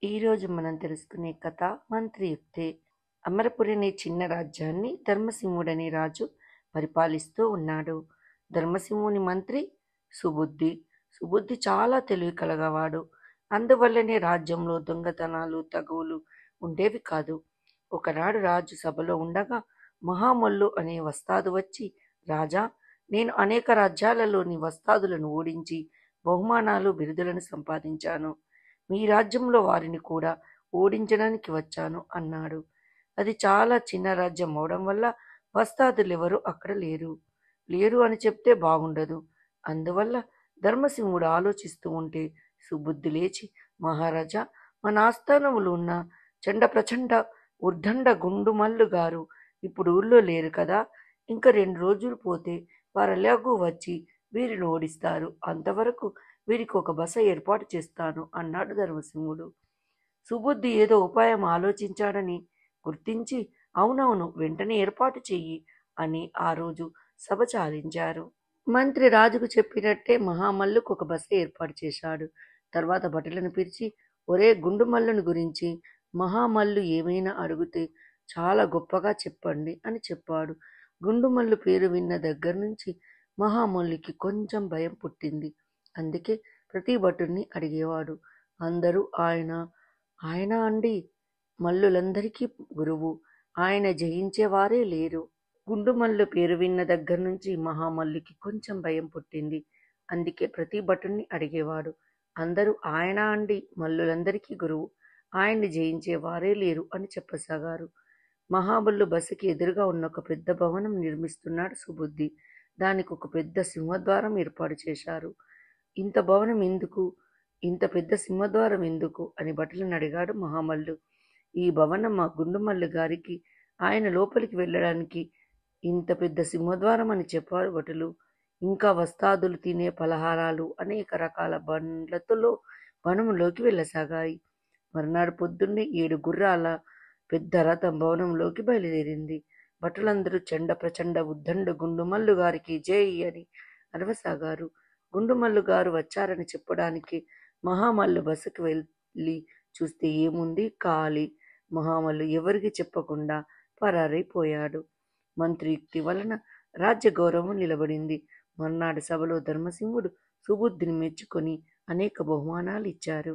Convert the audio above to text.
ఈరోజు మనం తెలుసుకునే కథ మంత్రియుక్తే. అమరపురి అనే చిన్న రాజ్యాన్ని ధర్మసింహుడనే రాజు పరిపాలిస్తూ ఉన్నాడు. ధర్మసింహుని మంత్రి సుబుద్ధి. సుబుద్ధి చాలా తెలివి కలగవాడు. అందువల్లనే రాజ్యంలో దొంగతనాలు, తగువులు ఉండేవి కాదు. ఒకనాడు రాజు సభలో ఉండగా మహామల్లు అనే వస్తాదు వచ్చి, రాజా, నేను అనేక రాజ్యాలలోని వస్తాదులను ఓడించి బహుమానాలు, బిరుదులను సంపాదించాను. మీ రాజ్యంలో వారిని కూడా ఓడించడానికి వచ్చాను అన్నాడు. అది చాలా చిన్న రాజ్యం అవడం వల్ల వస్తాదులెవరూ అక్కడ లేరు అని చెప్తే బాగుండదు. అందువల్ల ధర్మసింహుడు ఆలోచిస్తూ ఉంటే సుబుద్ధి లేచి, మహారాజా, మన ఆస్థానములు ఉన్న చండ ప్రచండ ఉర్దండ గుండుమల్లు గారు ఇప్పుడు ఊళ్ళో లేరు కదా, ఇంకా 2 రోజులు పోతే వారెలాగూ వచ్చి వీరిని ఓడిస్తారు. అంతవరకు వీరికి ఒక బస ఏర్పాటు చేస్తాను అన్నాడు ధర్మసింహుడు. సుబుద్ధి ఏదో ఉపాయం ఆలోచించాడని గుర్తించి, అవునవును, వెంటనే ఏర్పాటు చెయ్యి అని ఆ రోజు సభ చాలించారు. మంత్రి రాజుకు చెప్పినట్టే మహామల్లుకు ఒక బస ఏర్పాటు చేశాడు. తర్వాత భటులను పిలిచి, ఒరే గుండుమల్లుని గురించి మహామల్లు ఏమైనా అడిగితే చాలా గొప్పగా చెప్పండి అని చెప్పాడు. గుండుమల్లు పేరు విన్న దగ్గర నుంచి మహామల్లుకి కొంచెం భయం పుట్టింది. అందుకే ప్రతి భటుణ్ణి అడిగేవాడు. అందరూ ఆయన ఆయన అండి, మల్లులందరికీ గురువు, ఆయన జయించేవారే లేరు. గుండుమల్లు పేరు విన్న దగ్గర నుంచి మహామల్లుకి కొంచెం భయం పుట్టింది. అందుకే ప్రతి భటుణ్ణి అడిగేవాడు. అందరూ ఆయన అండి, మల్లులందరికీ గురువు, ఆయన్ని జయించేవారే లేరు అని చెప్పసాగారు. మహాబలు బసకి ఎదురుగా ఉన్న ఒక పెద్ద భవనం నిర్మిస్తున్నాడు సుబుద్ధి. దానికి ఒక పెద్ద సింహద్వారం ఏర్పాటు చేశారు. ఇంత భవనం ఎందుకు, ఇంత పెద్ద సింహద్వారం ఎందుకు అని భటులను అడిగాడు మహామల్లు. ఈ భవనం మా గుండుమల్లు గారికి, ఆయన లోపలికి వెళ్ళడానికి ఇంత పెద్ద సింహద్వారం అని చెప్పారు భటులు. ఇంకా వస్తాదులు తినే పలహారాలు అనేక రకాల బండ్లతో వనంలోకి వెళ్ళసాగాయి. మరునాడు పొద్దున్నే 7 గుర్రాల పెద్ద రథం భవనంలోకి బయలుదేరింది. భటులందరూ చండ ప్రచండ ఉద్దండు గుండుమల్లు గారికి జై అని అరవసాగారు. గుండుమల్లు గారు వచ్చారని చెప్పడానికి మహామల్లు బసకి వెళ్ళి చూస్తే ఏముంది, ఖాళీ. మహామల్లు ఎవరికి చెప్పకుండా పరారైపోయాడు. మంత్రి యుక్తి వలన రాజ్య గౌరవం నిలబడింది. మర్నాడు సభలో ధర్మసింహుడు సుబుద్ధిని మెచ్చుకొని అనేక బహుమానాలు ఇచ్చారు.